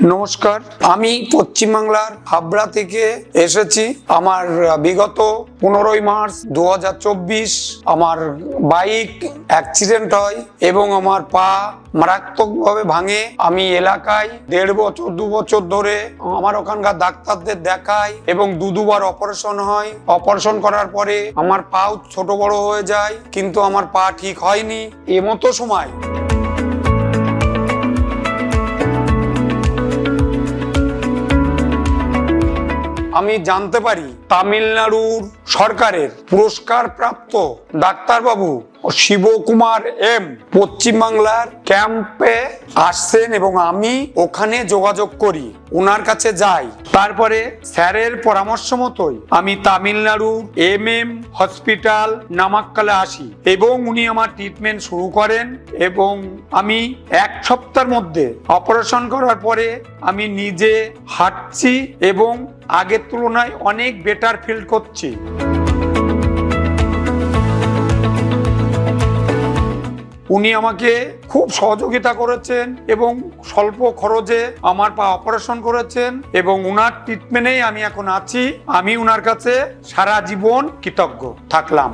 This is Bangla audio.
নমস্কার, আমি পশ্চিমবাংলার হাবড়া থেকে এসেছি। আমার বিগত 15ই মার্চ 2024 আমার বাইক অ্যাক্সিডেন্ট হয় এবং আমার পা মারাত্মকভাবে ভাঙে। আমি এলাকায় 1.5 বছর 2 বছর ধরে আমার ওখানকার ডাক্তারদের দেখাই এবং দুবার অপারেশন হয়। অপারেশন করার পরে আমার পাও ছোট বড় হয়ে যায়, কিন্তু আমার পা ঠিক হয়নি। এমতো সময় আমি জানতে পারি তামিলনাড়ুর সরকারের পুরস্কার প্রাপ্ত ডাক্তারবাবু শিবকুমার এম পশ্চিমবাংলার ক্যাম্পে আসছেন এবং আমি ওখানে যোগাযোগ করি, ওনার কাছে যাই। তারপরে স্যারের পরামর্শ মতোই আমি তামিলনাড়ুর MM হসপিটাল নামাক্কালে আসি এবং উনি আমার ট্রিটমেন্ট শুরু করেন এবং আমি 1 সপ্তাহের মধ্যে অপারেশন করার পরে আমি নিজে হাঁটছি এবং আগের তুলনায় অনেক বেটার ফিল করছি। উনি আমাকে খুব সহযোগিতা করেছেন এবং স্বল্প খরচে আমার পা অপারেশন করেছেন এবং উনার ট্রিটমেন্টেই আমি এখন আছি। আমি উনার কাছে সারা জীবন কৃতজ্ঞ থাকলাম।